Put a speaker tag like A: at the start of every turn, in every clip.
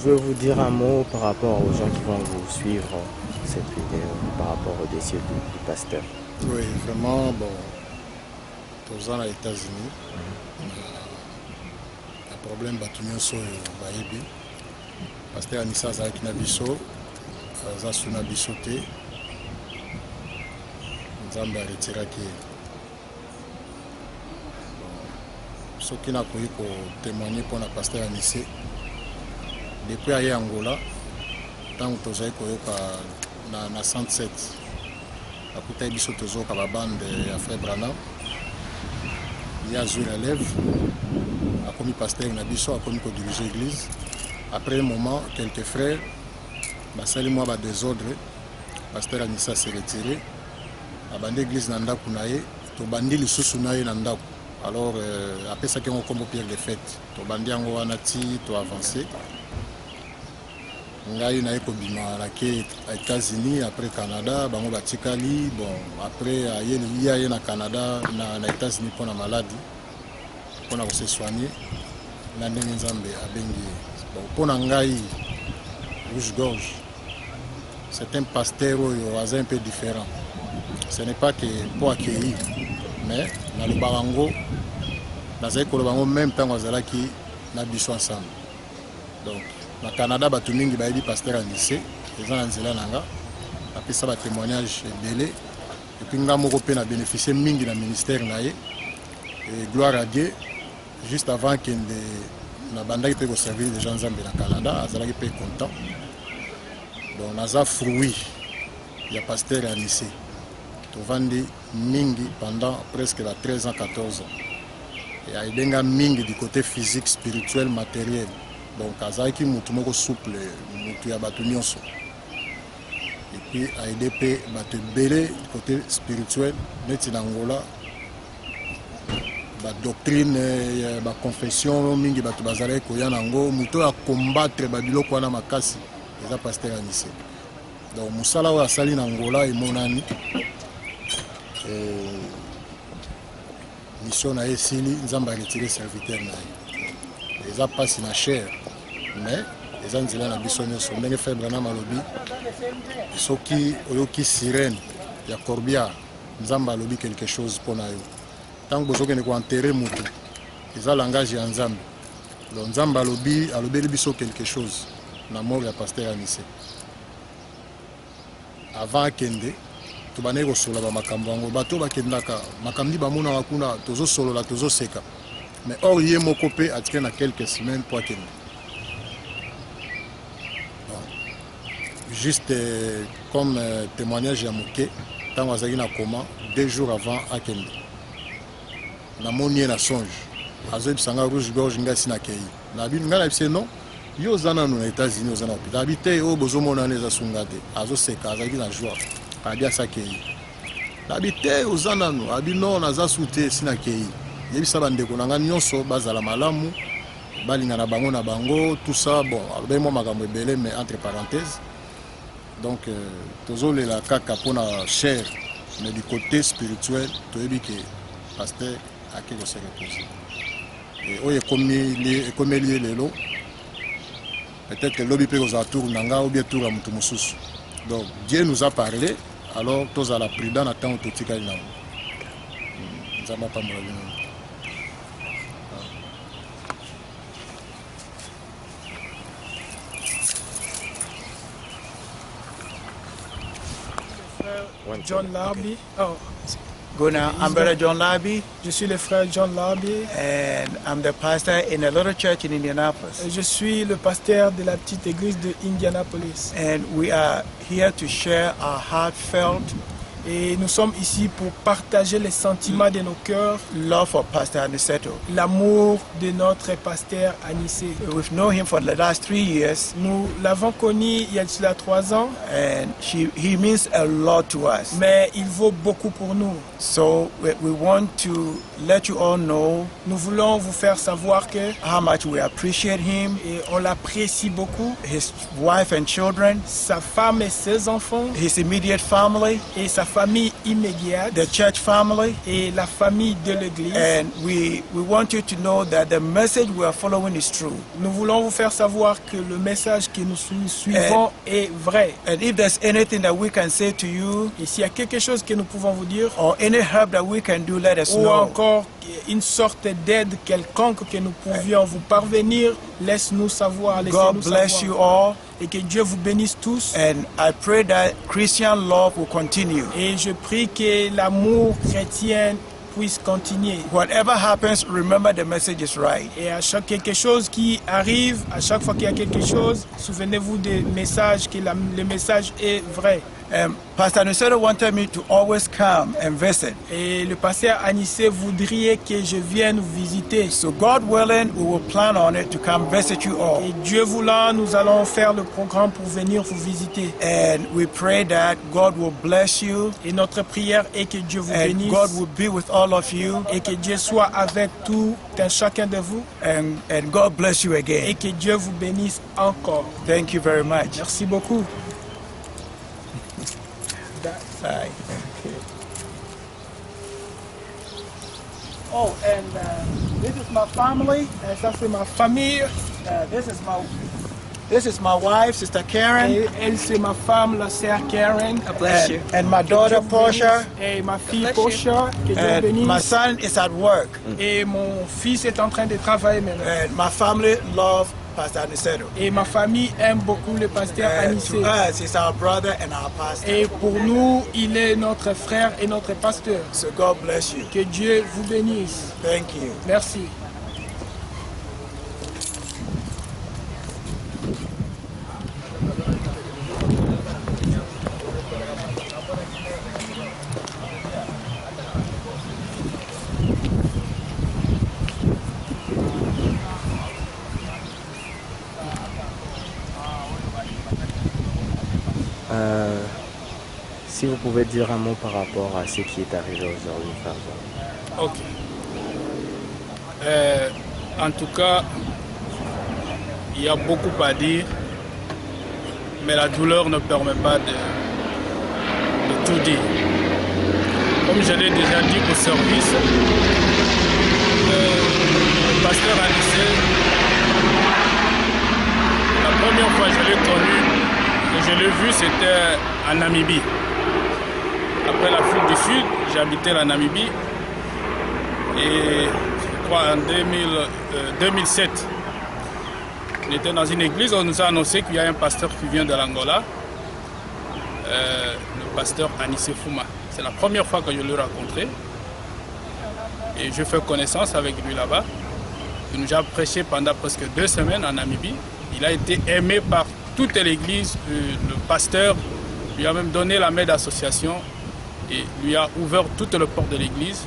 A: Pouvez-vous dire un mot par rapport aux gens qui vont vous suivre cette vidéo, par rapport au décès du pasteur?
B: Oui, vraiment, bon, tous aux États-Unis, un problème battu sur Baébi. Pasteur Anissa Zaki Nabiso, Zasuna Bisote, Nzamba Retiraki. Ce qui n'a pas pu témoigner pour le pasteur Anissa. Depuis aye Angola, tant que tozali koyoka na 107, akutai biso tozoka ba bande ya frère Branham, il a joué la lèvre, a commis pasteur na biso, a commis diriger l'église. Après un moment, quelques frères, basali moi ba désordre, pasteur Anissa s'est retiré, a bandé l'église na ndaku na ye, to bandi lisusu na ye na ndaku. Alors après ça qu'on combo pierre de fête, to bandi yango wana ti to avancer. Ngai na ekobima na ke États-Unis, après Canada, bango batikali, bon après aye na Canada na États-Unis pour la maladie, pour se soigner, na ndenge Nzambe abengi. Bon pour ngai rouge-gorge, c'est un pasteur un peu différent. Ce n'est pas que pour accueillir, mais na le barango, nazali ko bango même temps azalaki na biso ensemble. Donc au Canada, bato mingi bayebi pasteur Anissa, les gens nzela nanga, après ça ba témoignage belé, et puis nga moko pe na bénéficier mingi na ministère na ye. Et gloire à Dieu, juste avant que na bandaki pe ko servir les gens nzambe na Canada, azalaki pe content. Donc naza fruit ya pasteur Anissa. To vandi mingi pendant presque 13 ans 14 ans. Et aidenga mingi du côté physique, spirituel, matériel. Donc azaki mutu moko souple, mutu ya bato nyonso. Et puis AIDP bato belé côté spirituel, neti na Angola, ba doctrine, ba confession mingi bato bazalaki koya nango, mutu ya combattre ba biloko wana makasi, eza pasteur Anissa. Donc musala oyo asali na Angola emonani. Mission na esili, Nzamba retiré serviteur na ye. Eza passe na chair. Mais les Antilles na biso nyonso ndenge frère Branham alobi soki oyoki sirène ya corbia Nzamba alobi quelque chose pour na yo tango bozoke ne ko enterrer mutu eza langage ya Nzambe lo Nzamba alobi biso quelque chose na mort ya pasteur Anissa avant kende to baneko kosola ba makambo yango bato bakendaka makambi bamona wakuna tozo solola tozo seka mais or ye moko pe atike na quelques semaines pour kende. Juste comme témoignage à Mouké, tant que j'ai na coma 2 jours avant Akende. Na moni na songe. Azob sanga rouge gorge ngasi na kei. Na bi ngala bise non. Yo zana no États-Unis aux zana hôpital. Habité o bozomo na les asungate. Azo seka azaki na joie. Adia sa kei. Habité aux zana no abi non na za souté sina kei. Yebisa bandeko nanga nyonso bazala malamu. Balinga na bango tout ça bon, albe mo makambo ebele mais entre parenthèses. Donc, toujours la caca pour la chair, mais du côté spirituel, tu as dit que le pasteur a quelque chose à reposer. Et où est comme lié les lots, peut-être que l'objet peut aux atours nanga ou bien tout à Moutoumoussous. Donc, Dieu nous a parlé, alors tous à la prudence attend tout ce qu'il y a. Nous n'avons pas mal.
C: John Larby. Oh.
D: Guna, I'm Brother John Larby.
C: Je suis le frère John Larby.
D: And I'm the pastor in a little church in Indianapolis.
C: Je suis le pasteur de la petite église de Indianapolis.
D: And we are here to share our heartfelt
C: Et nous sommes ici pour partager les sentiments de nos cœurs.
D: love for Pastor Aniseto.
C: L'amour de notre pasteur Anissa.
D: We've known him for the last 3 years.
C: Nous l'avons connu il y a cela 3 ans.
D: And he means a lot to us.
C: Mais il vaut beaucoup pour nous.
D: So we want to let you all know
C: Nous voulons vous faire savoir que
D: how much we appreciate him,
C: et on l'apprécie beaucoup.
D: his wife and children,
C: Sa femme et ses enfants
D: his immediate family,
C: et sa famille immédiate
D: the church family.
C: et la famille de l'Église.
D: And we want you to know that the message we are following is true.
C: Nous voulons vous faire savoir que le message que nous suivons est vrai.
D: And if there's anything that we can say to you,
C: Et s'il y a quelque chose que nous pouvons vous dire,
D: or any help that we can do, let us
C: ou
D: know.
C: encore une sorte d'aide quelconque que nous pouvions vous parvenir, laisse-nous savoir,
D: God
C: laissez-nous
D: bless you
C: savoir.
D: all.
C: Et que Dieu vous bénisse tous.
D: And I pray that Christian love will continue.
C: Et je prie que l'amour chrétien puisse continuer.
D: Whatever happens, remember the message is right.
C: Et à chaque quelque chose qui arrive, à chaque fois qu'il y a quelque chose, souvenez-vous des messages, que le message est vrai.
D: Pastor Aniceto wanted me to always come and visit.
C: Et le pasteur Anissé voudrait que je vienne vous visiter.
D: So God willing, we will plan on it to come visit you all.
C: Et Dieu voulant, nous allons faire le programme pour venir vous visiter.
D: And we pray that God will bless you.
C: Et notre prière est que Dieu vous
D: And
C: bénisse.
D: God will be with all of you.
C: Et que Dieu soit avec tout un chacun de vous.
D: And God bless you
C: Et
D: again.
C: que Dieu vous bénisse encore.
D: Thank you very much.
C: Merci beaucoup.
D: Bye.
C: Oh, and this is my family. Et ça c'est ma famille.
D: This is my wife, Sister Karen,
C: Et elle c'est ma femme, la sœur Karen.
D: and my daughter Portia,
C: Et ma fille Portia. Que Dieu
D: and my
C: bénisse.
D: son is at work.
C: Et mon fils est en train de travailler maintenant.
D: And my family love Pastor Aniceto.
C: Et ma famille aime beaucoup le pasteur Anissé.
D: To us, he's our brother and our pastor.
C: Et pour nous, il est notre frère et notre pasteur.
D: So God bless you.
C: Que Dieu vous bénisse.
D: Thank you.
C: Merci.
A: Si vous pouvez dire un mot par rapport à ce qui est arrivé aujourd'hui, Frère.
E: Ok. En tout cas, il y a beaucoup à dire, mais la douleur ne permet pas de tout dire. Comme je l'ai déjà dit au service, le pasteur Anissé, la première fois que je l'ai connu, et je l'ai vu, c'était en Namibie. Après l'Afrique du Sud, j'habitais la Namibie et je crois en 2007, on était dans une église, on nous a annoncé qu'il y a un pasteur qui vient de l'Angola, le pasteur Anissé Fuma. C'est la première fois que je l'ai rencontré et je fais connaissance avec lui là-bas. Il nous a prêché pendant presque 2 semaines en Namibie. Il a été aimé par toute l'église, le pasteur lui a même donné la main d'association et lui a ouvert toutes les portes de l'église.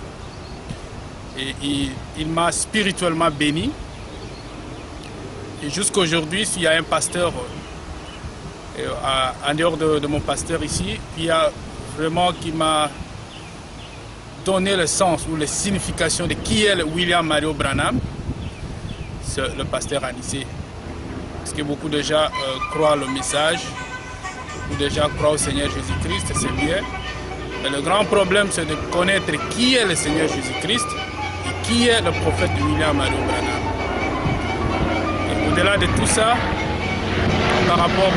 E: Et il m'a spirituellement béni. Et jusqu'à aujourd'hui, s'il y a un pasteur en dehors de mon pasteur ici, il y a vraiment qui m'a donné le sens ou la signification de qui est William Mario Branham, c'est le pasteur Anissé. Parce que beaucoup de gens croient le message, beaucoup de gens croient au Seigneur Jésus-Christ, c'est bien. Mais le grand problème, c'est de connaître qui est le Seigneur Jésus-Christ et qui est le prophète William Mario Branham. Et au-delà de tout ça, par rapport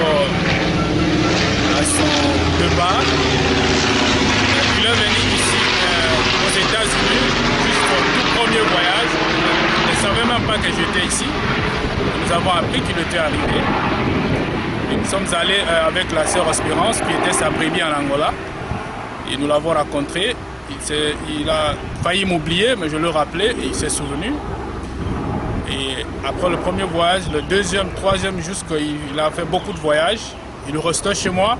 E: à son débat, il est venu ici aux États-Unis, juste au tout premier voyage. Il ne savait même pas que j'étais ici. Nous avons appris qu'il était arrivé. Et nous sommes allés avec la sœur Espérance, qui était sa brebis en Angola. Et nous l'avons rencontré. Il a failli m'oublier, mais je le rappelais et il s'est souvenu. Et après le premier voyage, le deuxième, troisième, jusqu'il a fait beaucoup de voyages. Il restait chez moi.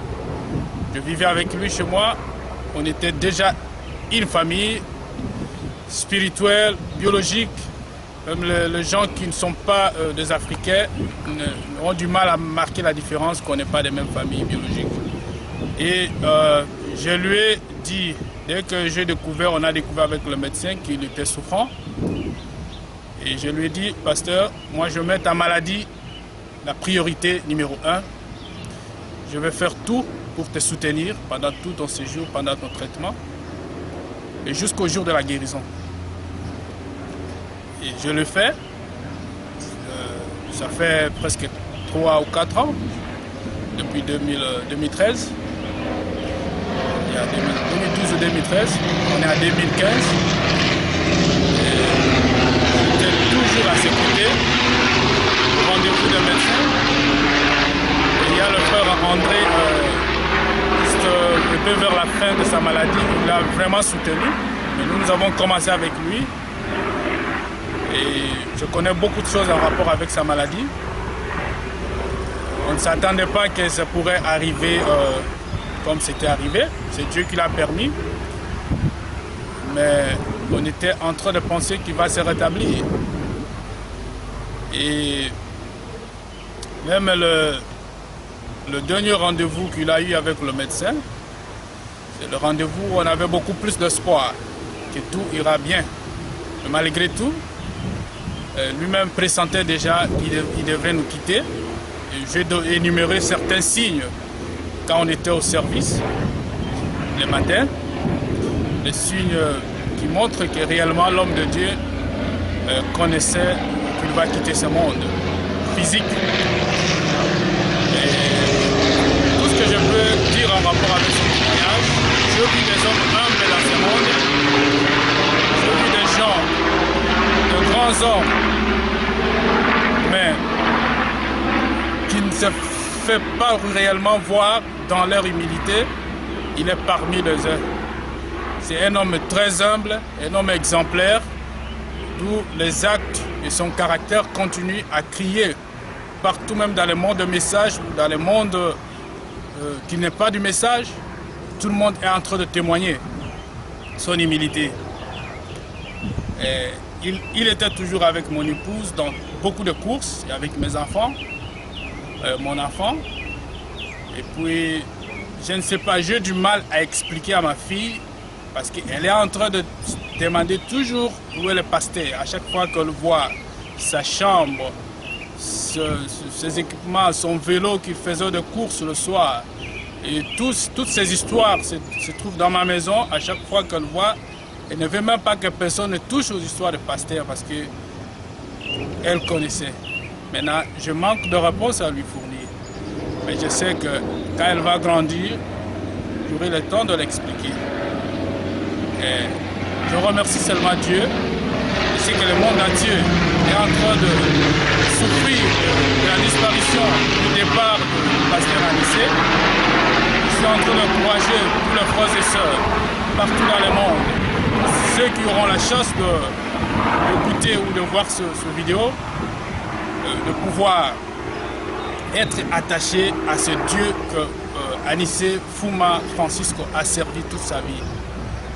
E: Je vivais avec lui chez moi. On était déjà une famille spirituelle, biologique. Même les gens qui ne sont pas des Africains ont du mal à marquer la différence qu'on n'est pas des mêmes familles biologiques. Et je lui ai dit, dès que on a découvert avec le médecin qu'il était souffrant, et je lui ai dit, pasteur, moi je mets ta maladie la priorité numéro 1. Je vais faire tout pour te soutenir pendant tout ton séjour, pendant ton traitement, et jusqu'au jour de la guérison. Et je le fais, ça fait presque 3 ou 4 ans, depuis 2013. Il y a 2012 ou 2013, on est en 2015. J'étais toujours à ses côtés, au rendez-vous des médecins. Et il y a le frère André, un peu vers la fin de sa maladie, il l'a vraiment soutenu. Mais nous avons commencé avec lui. Et je connais beaucoup de choses en rapport avec sa maladie. On ne s'attendait pas que ça pourrait arriver comme c'était arrivé. C'est Dieu qui l'a permis. Mais on était en train de penser qu'il va se rétablir. Et même le dernier rendez-vous qu'il a eu avec le médecin, c'est le rendez-vous où on avait beaucoup plus d'espoir que tout ira bien. Mais malgré tout, lui-même pressentait déjà qu'il devrait nous quitter. Et j'ai énuméré certains signes quand on était au service le matin, les signes qui montrent que réellement l'homme de Dieu connaissait qu'il va quitter ce monde physique. Et tout ce que je peux dire en rapport avec ce témoignage, j'ai vu des hommes humbles dans ce monde, j'ai vu des gens, de grands hommes, mais qui ne se fait pas réellement voir dans leur humilité. Il est parmi les uns. C'est un homme très humble, un homme exemplaire, d'où les actes et son caractère continuent à crier partout, même dans le monde de message ou dans le monde qui n'est pas du message. Tout le monde est en train de témoigner son humilité. Et il était toujours avec mon épouse dans beaucoup de courses et avec mes enfants, mon enfant. Et puis, je ne sais pas, j'ai du mal à expliquer à ma fille parce qu'elle est en train de demander toujours où est le pasteur. À chaque fois qu'elle voit sa chambre, ses équipements, son vélo qu'il faisait de course le soir, et toutes ces histoires se trouvent dans ma maison. À chaque fois qu'elle voit, elle ne veut même pas que personne ne touche aux histoires de pasteur parce qu'elle connaissait. Maintenant, je manque de réponse à lui fournir. Mais je sais que quand elle va grandir, j'aurai le temps de l'expliquer. Et je remercie seulement Dieu. Je sais que le monde entier est en train de souffrir de la disparition du départ du pasteur Anissé. Je suis en train d'encourager tous les frères et sœurs partout dans le monde, ceux qui auront la chance d'écouter ou de voir ce vidéo, de pouvoir être attaché à ce Dieu que Anissé Fuma Francisco a servi toute sa vie.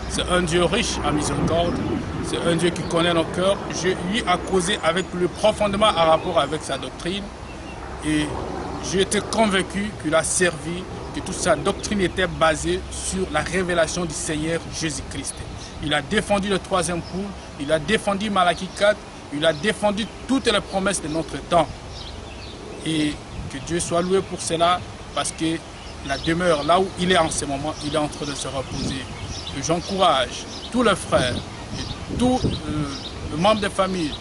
E: C'est un Dieu riche en miséricorde, c'est un Dieu qui connaît nos cœurs. Je lui ai causé avec lui profondément en rapport avec sa doctrine et j'ai été convaincu qu'il a servi, que toute sa doctrine était basée sur la révélation du Seigneur Jésus-Christ. Il a défendu le troisième poule, il a défendu Malachie 4, il a défendu toutes les promesses de notre temps. Et que Dieu soit loué pour cela, parce que la demeure, là où il est en ce moment, il est en train de se reposer. Et j'encourage tous les frères et tous les membres de famille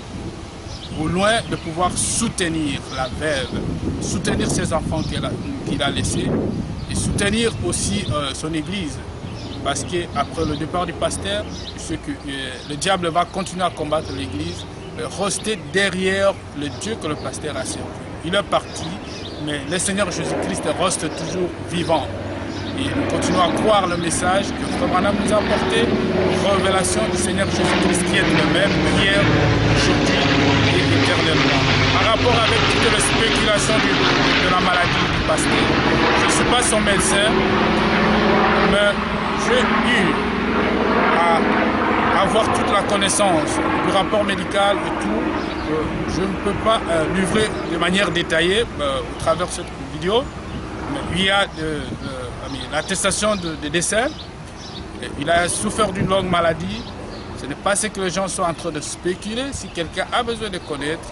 E: au loin de pouvoir soutenir la veuve, soutenir ses enfants qu'il a laissés et soutenir aussi son église. Parce qu'après le départ du pasteur, le diable va continuer à combattre l'église, rester derrière le Dieu que le pasteur a servi. Il est parti, mais le Seigneur Jésus-Christ reste toujours vivant. Et nous continuons à croire le message que Frère Branham nous a apporté, révélation du Seigneur Jésus-Christ qui est le même hier, aujourd'hui et éternellement. En rapport avec toutes les spéculations de la maladie du pasteur, je ne suis pas son médecin, mais j'ai eu à avoir toute la connaissance du rapport médical et tout. Je ne peux pas livrer de manière détaillée au travers de cette vidéo, mais il y a l'attestation de décès. Il a souffert d'une longue maladie. Ce n'est pas ce que les gens sont en train de spéculer. Si quelqu'un a besoin de connaître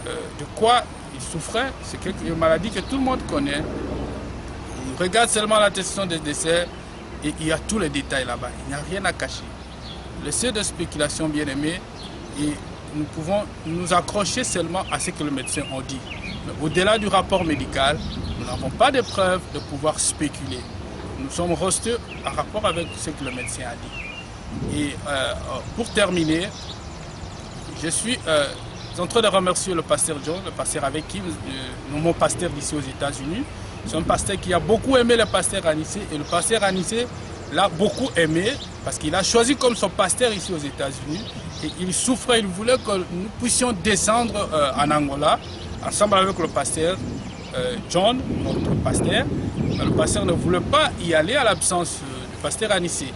E: de quoi il souffrait, c'est une maladie que tout le monde connaît. regarde seulement l'attestation des décès et il y a tous les détails là-bas. Il n'y a rien à cacher. Laissez de spéculation, bien aimé, et nous pouvons nous accrocher seulement à ce que le médecin a dit. Mais au-delà du rapport médical, nous n'avons pas de preuves de pouvoir spéculer. Nous sommes restés en rapport avec ce que le médecin a dit. Et pour terminer, je suis en train de remercier le pasteur John, le pasteur avec qui, mon pasteur d'ici aux États-Unis. C'est un pasteur qui a beaucoup aimé le pasteur Anissé, et le pasteur Anissé l'a beaucoup aimé parce qu'il a choisi comme son pasteur ici aux États-Unis. Et il souffrait, il voulait que nous puissions descendre en Angola, ensemble avec le pasteur John, notre pasteur. Mais le pasteur ne voulait pas y aller à l'absence du pasteur Anissé.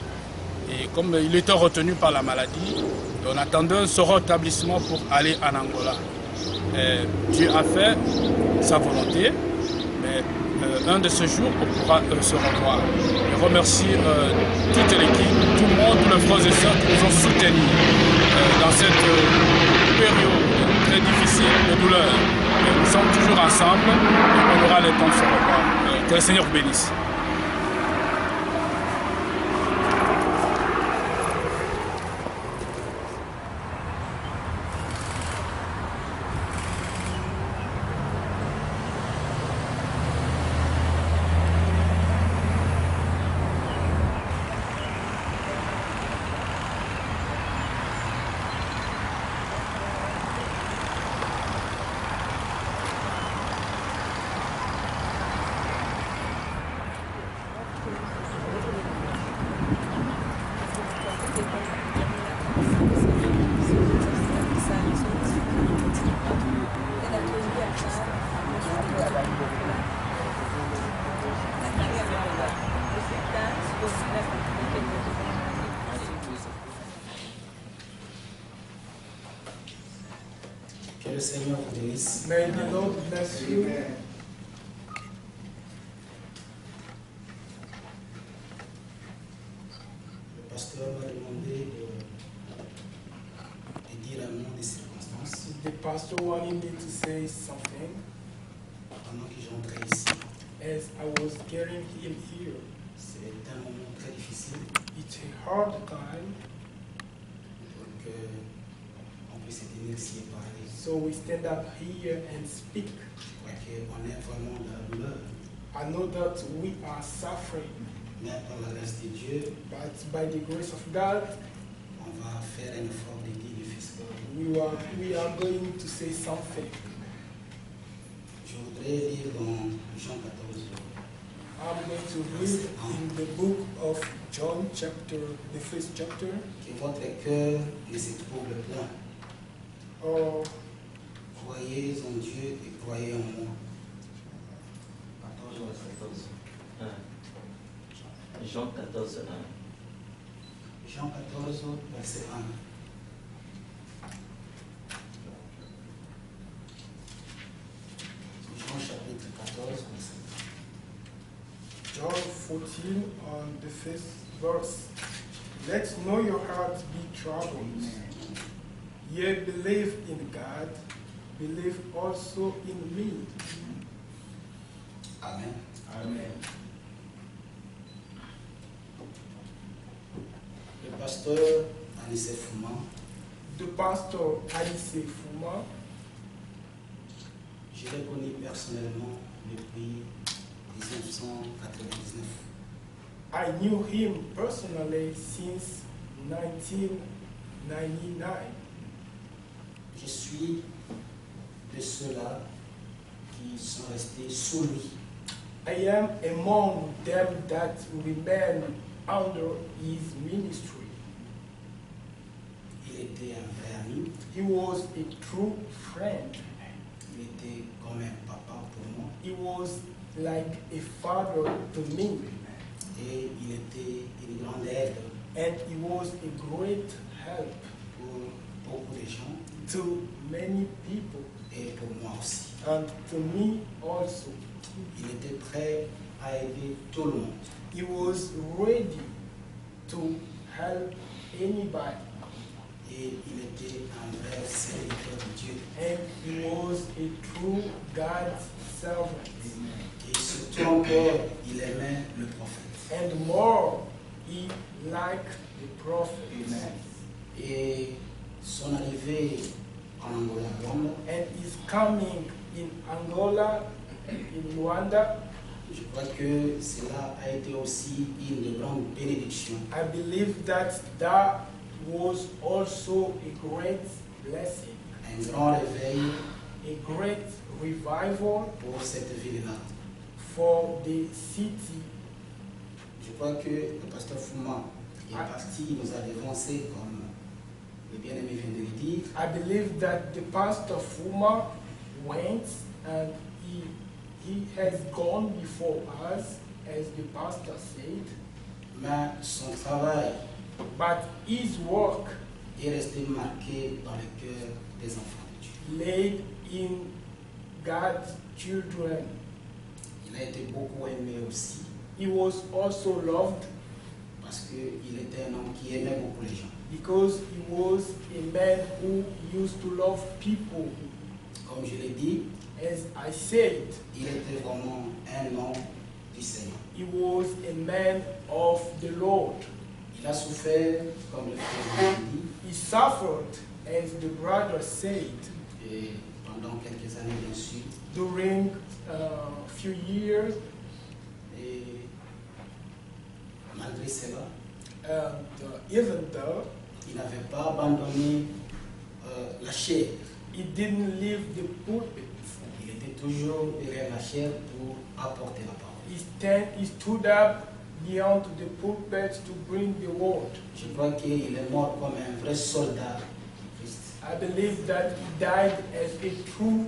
E: Et comme il était retenu par la maladie, on attendait son rétablissement pour aller en Angola. Et Dieu a fait sa volonté, mais un de ces jours, on pourra se revoir. Je remercie toute l'équipe, tout le monde, tous les frères et sœurs qui nous ont soutenus dans cette période très difficile de douleur. Et nous sommes toujours ensemble et on aura le temps de se revoir. Que le Seigneur bénisse.
F: Que le Seigneur vous bénisse.
C: May the Lord bless you.
F: Le pasteur m'a demandé de dire un mot des circonstances
C: The pastor wanted me to say something
F: pendant que j'entrais ici.
C: as I was getting him here.
F: C'est un moment très difficile
C: It's a hard time,
F: pour qu'on puisse se tenir ici et parler.
C: so we stand up here and speak.
F: Je crois qu'on est vraiment dans la douleur,
C: I know that we are suffering,
F: mais par la grâce de Dieu,
C: but by the grace of God,
F: on va faire un effort de dire le Fils.
C: we are going to say something.
F: Je voudrais lire dans Jean 14.
C: I'm going to read in the book of John, the first chapter.
F: Que votre cœur ne se trouble point.
C: Oh,
F: Croyez en Dieu et croyez en moi.
G: 14 verset 14. Jean 14, 1.
F: Jean 14, verset 1. Jean chapitre 14, verset 1.
C: John 14 on the first verse. Let not your heart be troubled. Ye believe in God, believe also in me.
F: Amen.
C: Amen.
F: Le pasteur Anissé Fouman,
C: The pastor Anissé Fouman,
F: je l'ai connu personnellement depuis 1999.
C: I knew him personally since 1999.
F: Je suis de ceux-là qui sont restés sous lui.
C: I am among them that remain under his ministry.
F: Il était un vrai ami,
C: He was a true friend.
F: il était comme un papa pour moi
C: He was like a father to me,
F: et il était une grande aide
C: and he was a great help
F: pour beaucoup de gens
C: to many people,
F: et pour moi aussi.
C: and to me also.
F: Il était prêt à aider tout le monde.
C: He was ready to help anybody.
F: Et il était un vrai serviteur de Dieu.
C: And he was a true God's servant.
F: Et surtout encore, il aimait le prophète.
C: And more, he liked the prophet.
F: Et son arrivée en Angola,
C: And his coming in Angola, in Rwanda,
F: je crois que cela a été aussi une de grandes bénédictions.
C: I believe that that was also a great blessing,
F: Un grand réveil
C: a great revival
F: pour cette ville-là.
C: for the city.
F: Je crois que le pasteur Fouma est parti, il nous a dévancé, comme le bien-aimé vient de le dire.
C: I believe that the pastor Fuma went and he has gone before us, as the pastor said,
F: Mais son travail
C: but his work
F: est resté marqué dans le cœur des enfants de Dieu.
C: laid in God's children.
F: Il a été beaucoup aimé aussi,
C: He was also loved
F: parce qu'il était un homme qui aimait beaucoup les gens.
C: because he was a man who used to love people.
F: Comme je l'ai dit,
C: As I said,
F: il était vraiment un homme du Seigneur.
C: he was a man of the Lord.
F: Il a souffert, comme le frère l'a dit,
C: He suffered, as the brother said,
F: et pendant quelques années, bien sûr.
C: during a few years,
F: Et malgré cela,
C: and even though
F: il n'avait pas abandonné la chair.
C: he didn't leave the pulpit,
F: Il était toujours derrière la chair pour apporter la parole.
C: he stood up beyond the pulpit to bring the word.
F: Je crois qu'il est mort comme un vrai soldat de Christ,
C: I believe that he died as a true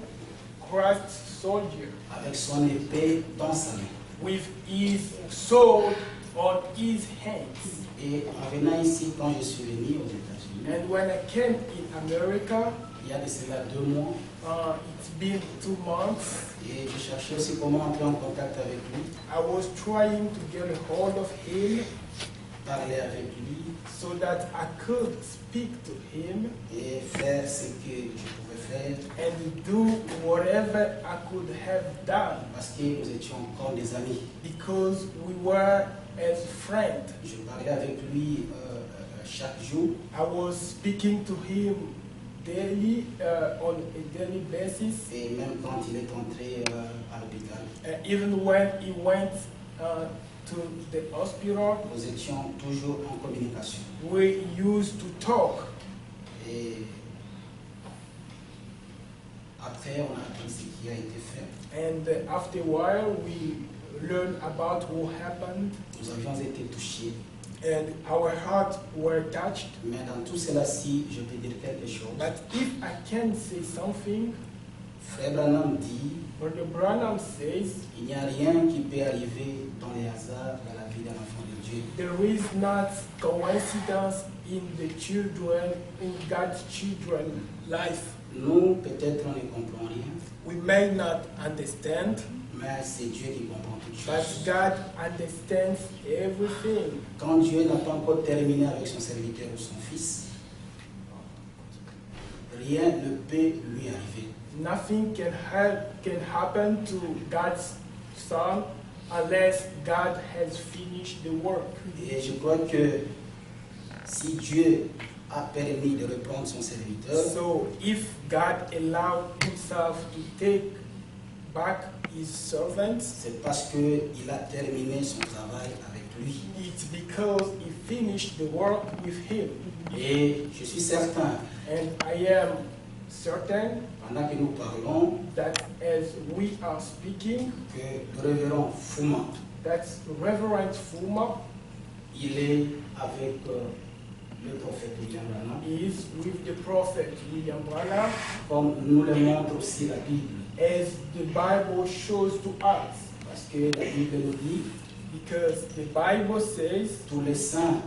C: Christ soldier,
F: avec son épée dans sa main.
C: with his sword on his hands.
F: Et en venant ici, quand je suis venu aux États-Unis,
C: And when I came in America,
F: il y a de cela 2 mois,
C: it's been 2 months,
F: et je cherchais aussi comment entrer en contact avec lui,
C: I was trying to get a hold of him
F: parler avec lui
C: so that I could speak to him
F: et faire ce que je pouvais faire,
C: and do whatever I could have done,
F: parce que nous étions encore des amis.
C: because we were as friends.
F: Je parlais avec lui chaque jour.
C: I was speaking to him daily, on a daily basis,
F: Et même quand il est entré à l'hôpital,
C: even when he went to the hospital,
F: nous étions toujours en communication.
C: we used to talk.
F: Et après, on a appris ce qui a été fait.
C: And after a while, we learned about what happened,
F: Nous avions été touchés.
C: and our hearts were touched.
F: Mais dans tout cela, si je peux dire quelque chose,
C: But if I can say something,
F: Frère Branham dit,
C: Brother Branham says,
F: il n'y a rien qui peut arriver dans les hasards dans la vie d'un enfant de Dieu.
C: there is not coincidence in the children, in God's children life.
F: Nous, peut-être, on ne comprend rien,
C: We may not understand,
F: mais c'est Dieu qui comprend toutes
C: but
F: choses.
C: God understands everything.
F: Quand Dieu n'a pas encore terminé avec son serviteur ou son fils, rien ne peut lui arriver.
C: Nothing can happen to God's son unless God has finished the work.
F: Et je crois que si Dieu a permis de reprendre son serviteur,
C: So if God allowed himself to take back his servants,
F: c'est parce qu'il a terminé son travail avec lui.
C: it's because he finished the work with him.
F: Et je suis certain,
C: And I am certain
F: pendant que nous parlons,
C: that as we are speaking,
F: que le révérend Fouma,
C: that Reverend Fuma
F: il est avec le prophète William Branham,
C: is with the prophet William Branham,
F: comme nous le montre aussi la Bible.
C: as the Bible shows to us.
F: Parce que la Bible nous dit,
C: Because the Bible says
F: tous les saints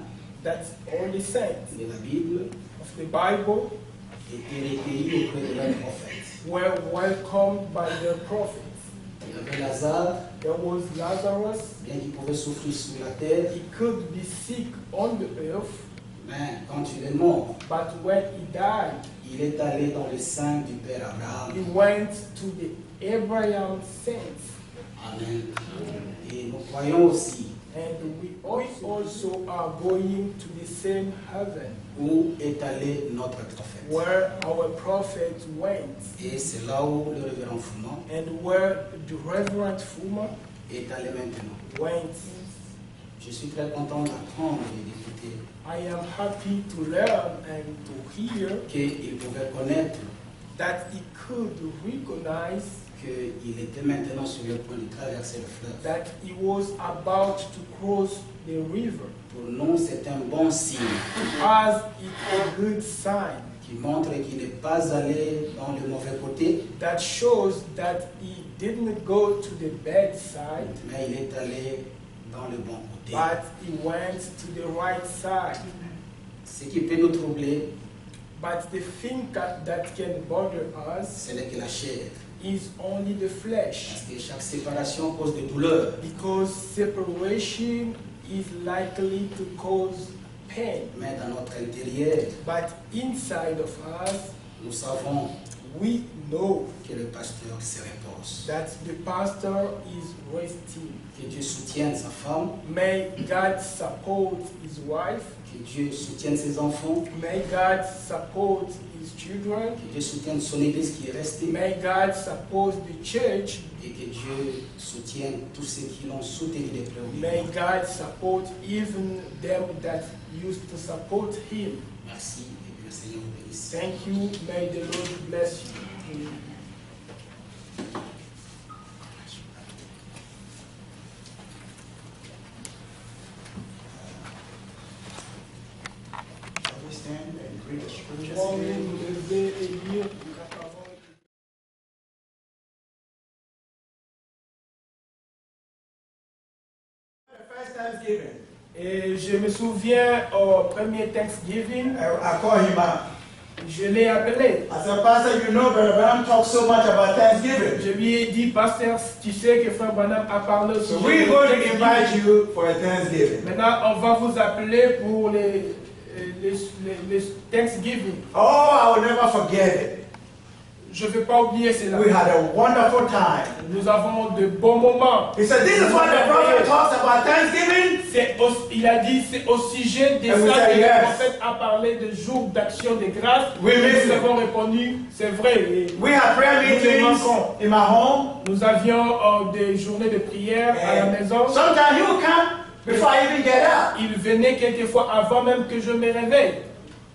C: that all the saints
F: de la Bible
C: of the Bible
F: étaient recueillis auprès de leur prophète.
C: were welcomed by their prophets.
F: Il y avait Lazare,
C: There was Lazarus.
F: bien qu'il pouvait souffrir sur la terre,
C: He could be sick on the earth,
F: Mais quand il est mort,
C: But when he died,
F: il est allé dans le sein du Père Abraham.
C: he went to the Abraham saints.
F: Amen. Et nous croyons aussi
C: And we also are going to the same heaven
F: où est allé notre prophète.
C: where our prophet went,
F: Et c'est là où le révérend Fouman
C: and where the Reverend Fuma
F: est allé maintenant.
C: went.
F: Je suis très content d'apprendre et d'écouter
C: I am happy to learn and to hear
F: qu'il pouvait connaître
C: that he could recognize
F: qu'il était maintenant sur le point de traverser le fleuve.
C: that he was about to cross the river.
F: Pour nous, c'est un bon signe
C: As it's a good sign
F: qui montre qu'il n'est pas allé dans le mauvais côté,
C: that shows that he didn't go to the bad side,
F: mais il est allé dans le bon côté.
C: but he went to the right side.
F: Ce qui peut nous troubler,
C: But the thing that can bother us
F: ce n'est que la chair.
C: is only the flesh,
F: Parce que chaque séparation cause des douleurs.
C: because separation is likely to cause pain.
F: Mais dans notre intérieur,
C: But inside of us,
F: nous savons
C: we know
F: que le pasteur se repose.
C: that the pastor is resting.
F: Que Dieu soutienne sa femme,
C: May God support his wife.
F: que Dieu soutienne ses enfants,
C: May God support his children.
F: que Dieu soutienne son église qui est restée,
C: May God support the church.
F: et que Dieu soutienne tous ceux qui l'ont soutenu depuis le
C: May
F: début.
C: God support even them that used to support him.
F: Merci et que le Seigneur vous bénisse.
C: Thank you. May the Lord bless you.
D: Shall we stand and read the scriptures
C: Vamos
D: again?
C: nous lever et lire la parole.
D: The first Thanksgiving.
C: Et je me souviens au premier Thanksgiving,
D: I call him up.
C: je l'ai appelé.
D: I said, Pastor, you know, Brother Branham talks so much about Thanksgiving.
C: Je lui ai dit, pasteur, tu sais que Frère Branham a parlé au
D: So
C: sujet
D: we're
C: de
D: going to
C: Thanksgiving.
D: invite you for a Thanksgiving.
C: Maintenant, on va vous appeler pour les Thanksgiving.
D: Oh, I will never forget it.
C: Je ne vais pas oublier cela.
D: We had a wonderful time.
C: Nous avons de bons moments.
D: He said, this is what the prophet talks about Thanksgiving.
C: Il a dit, c'est au sujet de
D: And we
C: ça
D: said
C: que
D: yes.
C: le prophète a parlé de jour d'action de grâce.
D: We
C: Et
D: miss
C: nous
D: it.
C: avons répondu, c'est vrai. Et
D: We had prayer
C: nous les
D: meetings
C: manquons.
D: in my home.
C: Nous avions des journées de prière à la maison.
D: Sometimes he would come before I even get up.
C: Il venait quelquefois avant même que je me réveille.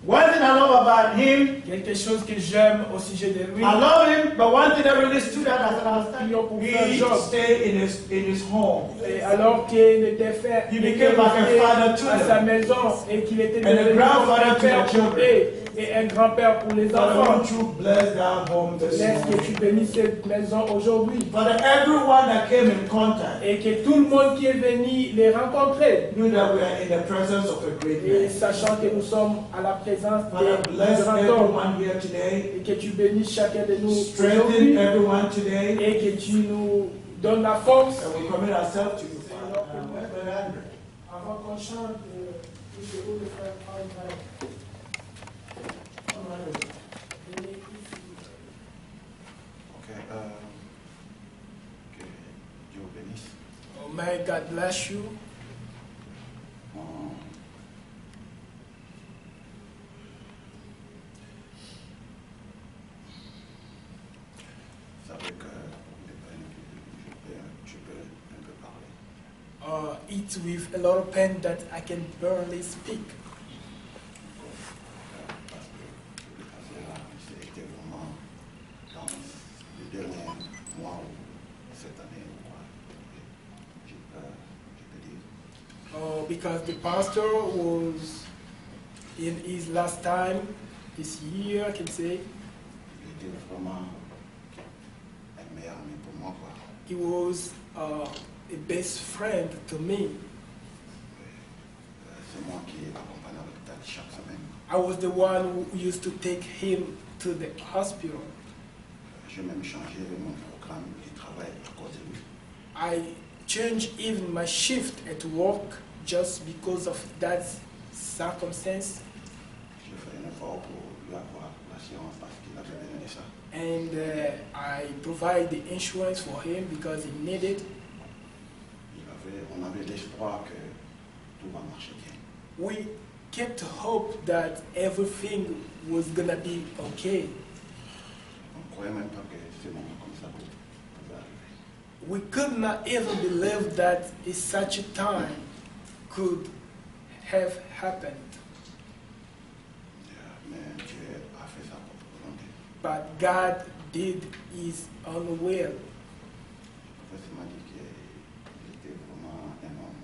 D: One thing I love about him,
C: Quelque chose que j'aime au sujet de lui.
D: I love him, but one thing that really stood out as I
C: Il a pour faire
D: he
C: job.
D: stayed in his home.
C: Et alors qu'il était fait,
D: He became like a father to
C: à
D: them.
C: sa maison et qu'il était
D: And a
C: devenu
D: grandfather
C: un
D: to
C: père
D: the
C: pour
D: children.
C: eux et un grand-père pour les
D: Father,
C: enfants.
D: won't you bless that home this
C: Laisse que
D: morning?
C: tu bénisses cette maison aujourd'hui
D: Father, everyone that came in contact
C: et que tout le monde qui est venu les rencontrer.
D: knew that we are in the presence of a great
C: Et
D: man.
C: sachant que nous sommes à la présence
D: Father,
C: des
D: bless
C: grands hommes
D: everyone here today.
C: et que tu bénisses chacun de nous
D: Strengthen
C: aujourd'hui
D: everyone today.
C: et que tu nous donnes la force.
D: And we commit ourselves to you, Father. Amen.
C: Avant qu'on chante, je vous le faire prendre.
H: Okay, que Dieu vous bénisse.
C: Oh, may God bless you.
H: Vous savez que les peines que je peux un peu parler.
C: It's with a lot of pain that I can barely speak.
H: Parce que le passé là, c'était vraiment dans les derniers mois ou cette année, je peux dire.
C: Because the pastor was in his last time this year, I can say.
H: Il était vraiment un meilleur ami pour moi, quoi.
C: He was a best friend to me.
H: C'est moi qui l'accompagnais à l'hôpital chaque semaine.
C: I was the one who used to take him to the hospital.
H: J'ai même changé mon programme de travail à cause de lui.
C: I changed even my shift at work just because of that circumstance.
H: l'assurance parce qu'il avait besoin de ça.
C: And I provide the insurance for him because he needed.
H: On avait l'espoir que tout va marcher bien.
C: We kept hope that everything was gonna be okay.
H: On ne croyait même pas que ce moment comme ça pouvait arriver.
C: We could not even believe that such a time could have happened.
H: Mais Dieu a fait sa propre volonté.
C: But God did his own will.
H: Le professeur m'a dit qu'il était vraiment un homme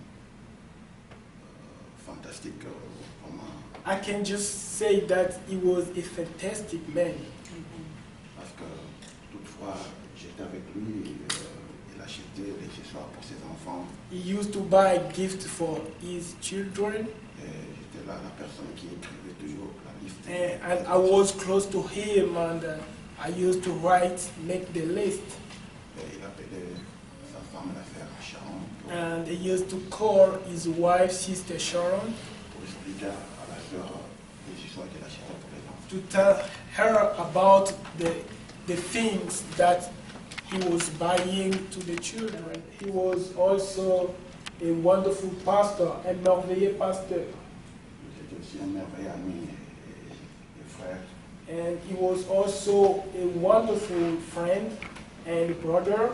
H: fantastique. Vraiment.
C: I can just say that he was a fantastic man.
H: Parce que toutefois, j'étais avec lui, il achetait des accessoires pour ses enfants.
C: He used to buy gifts for his children.
H: J'étais là la personne qui écrivait toujours la liste.
C: And I was close to him, and I used to make the list.
H: Il appelait sa femme, la sœur Sharon,
C: And he used to call his wife, Sister Sharon,
H: pour expliquer à la sœur les histoires qu'il achetait pour les enfants.
C: to tell her about the things that he was buying to the children. He was also a wonderful pastor, un merveilleux pasteur.
H: C'était aussi un merveilleux ami et frère.
C: And he was also a wonderful friend and brother.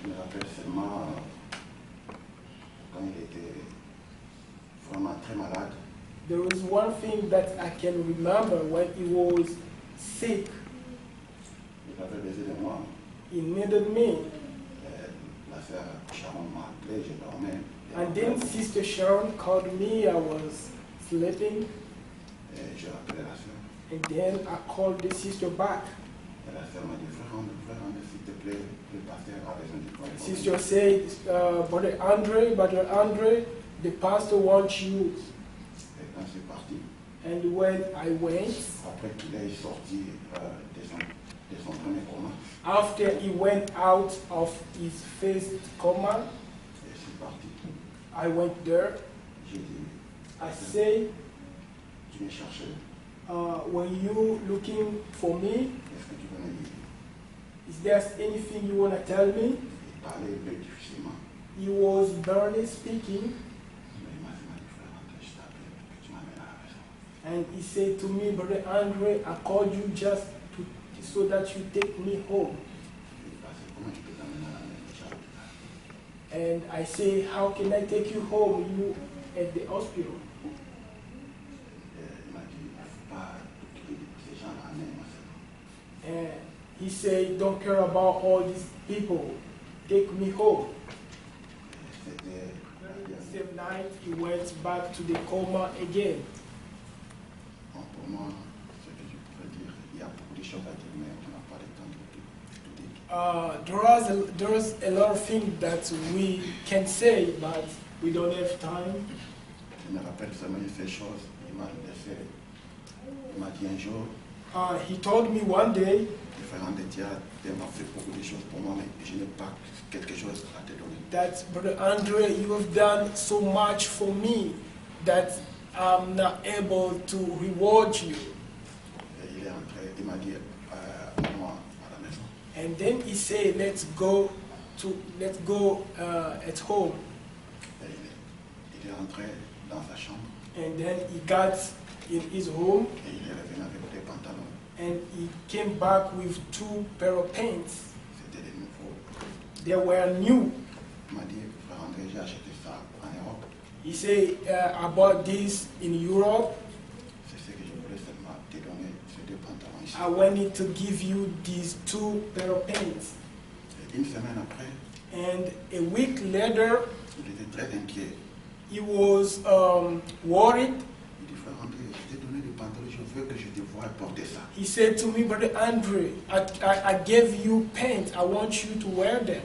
H: Je me rappelle seulement quand il était vraiment très malade.
C: There was one thing that I can remember when he was sick.
H: Il avait besoin de moi.
C: He needed me.
H: La sœur Sharon m'a appelé, je dormais.
C: And then Sister Sharon called me. I was sleeping.
H: Et j'ai appelé la sœur.
C: And then I called the sister back.
H: Et la sœur m'a dit, frère André, s'il te plaît, le pasteur a besoin de toi.
C: Sister said, Brother Andre, the pastor wants you.
H: Et quand c'est parti,
C: And when I went,
H: après qu'il est sorti de son premier coma,
C: after he went out of his first coma,
H: et c'est parti.
C: I went there.
H: J'ai dit,
C: I say,
H: tu me cherchais,
C: were you looking for me?
H: est-ce que tu veux me dire?
C: Is there anything you want to tell me?
H: Il parlait un peu difficilement.
C: He was barely speaking,
H: Mais il m'a dit, frère André, je t'appelle pour que tu m'amènes à la maison.
C: and he said to me, Brother Andre, I called you just so that you take me home.
H: Je lui ai dit, comment je peux t'amener à la maison? J'ai l'hôpital.
C: And I say, how can I take you home? You at the hospital.
H: Il m'a dit, il ne faut pas t'occuper de ces gens-là, mais moi c'est bon.
C: And he said, don't care about all these people. Take me home.
H: C'était
C: The same night, he went back to the coma again.
H: bon, pour moi, ce que je pourrais dire, il y a beaucoup de choses à dire, mais on n'a pas le temps de tout dire.
C: There's a lot of things that we can say, but we don't have time.
H: Je me rappelle seulement de ces choses, il m'a laissé, il m'a dit un jour,
C: He told me one day,
H: le frère André, tu as fait beaucoup de choses pour moi, mais je n'ai pas quelque chose à te donner.
C: that Brother Andre, you have done so much for me that I'm not able to reward you.
H: Et il est entré, il m'a dit, moi, à la maison.
C: And then he said, let's go at home.
H: Et il est entré dans sa chambre
C: And then he got in his home,
H: et il est revenu avec des pantalons.
C: and he came back with 2 pair of pants.
H: C'était des nouveaux.
C: They were new.
H: Il m'a dit, frère André, j'ai acheté ça en Europe.
C: He said, I bought this in Europe.
H: C'est ce que je voulais seulement te donner, ces deux pantalons ici.
C: I wanted to give you these 2 pair of pants.
H: Et une semaine après,
C: And a week later,
H: il était très inquiet.
C: he was worried.
H: Il dit, frère André, je t'ai donné des pantalons, je veux que je te voie porter ça.
C: He said to me, Brother Andre, I gave you pants. I want you to wear them.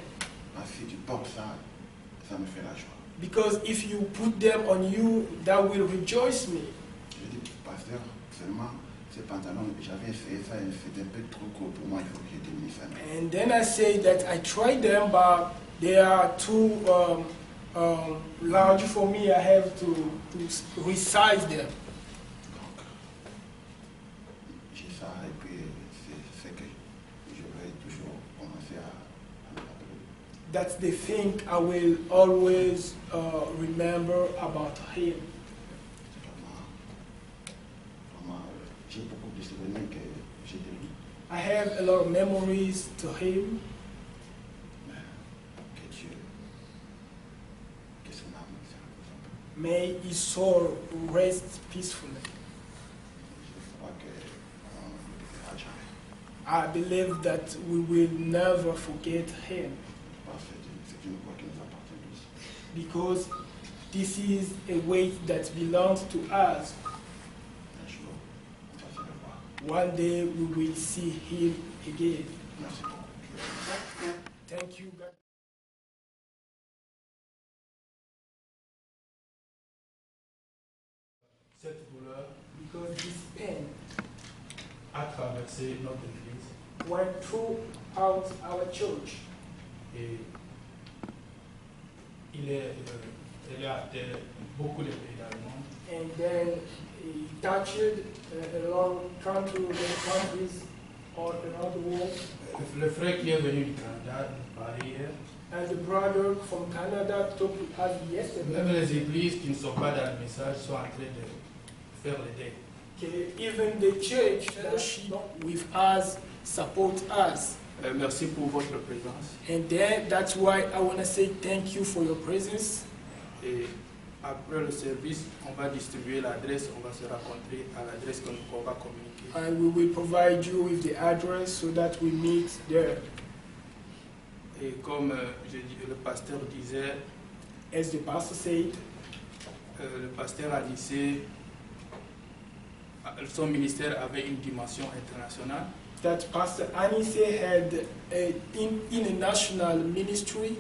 H: Ah, si tu portes ça, ça me fait la joie.
C: Because if you put them on you, that will rejoice me.
H: Je dis, pasteur, seulement ces pantalons, j'avais essayé ça et c'était un peu trop court pour moi, il faut que je diminue ça.
C: And then I say that I tried them, but they are too large for me. I have to resize them.
H: Donc, ça, et puis c'est que je vais toujours commencer à me rappeler.
C: That's the thing I will always remember about him.
H: Vraiment, j'ai beaucoup de souvenirs que j'ai de lui.
C: I have a lot of memories to him.
H: Que Dieu, que son âme se repose en paix.
C: May his soul rest peacefully.
H: Je crois qu'on ne l'oubliera jamais.
C: I believe that we will never forget him
H: Parce que c'est une voix qui nous appartient tous.
C: because this is a weight that belongs to us.
H: Un jour, on va se revoir.
C: One day we will see him again.
H: Merci beaucoup.
C: Thank you, God.
E: Cette douleur
C: Because this pain
E: a traversé notre église
C: went throughout our church.
E: et elle a atteint beaucoup de pays dans le monde.
C: And then he touched a long countries all around the world.
E: Le frère qui est venu du Canada nous parlait hier.
C: And the brother from Canada talked to us yesterday.
E: Même les églises qui ne sont pas dans le message sont en train de faire le deuil.
C: Okay, even the church fellowship with us support us.
E: Merci pour votre présence.
C: And then that's why I want to say thank you for your presence.
E: Et après le service, on va distribuer l'adresse, on va se rencontrer à l'adresse qu'on va communiquer.
C: And we will provide you with the address so that we meet there.
E: Et comme le pasteur disait,
C: As the pastor said,
E: le pasteur Anissé, son ministère avait une dimension internationale.
C: that Pastor Anise had in international ministry,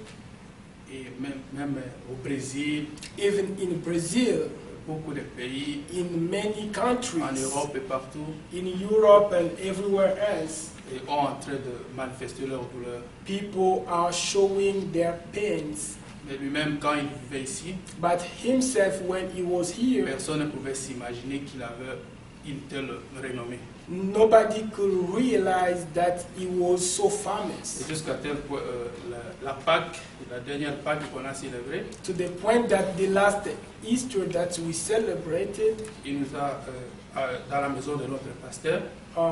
E: Et même au Brésil,
C: even in Brazil,
E: beaucoup de pays,
C: in many countries,
E: en Europe et partout,
C: in Europe and everywhere else.
E: et ont en train de manifester leur douleur.
C: People are showing their pains.
E: Mais lui-même, quand il vivait ici,
C: But himself, when he was here,
E: personne ne pouvait s'imaginer qu'il avait une telle renommée.
C: nobody could realize that he was so famous.
E: Et jusqu'à tel point, la Pâque, la dernière Pâque qu'on a célébrée,
C: To the point that the last Easter that we celebrated,
E: il nous a, dans la maison de notre pasteur,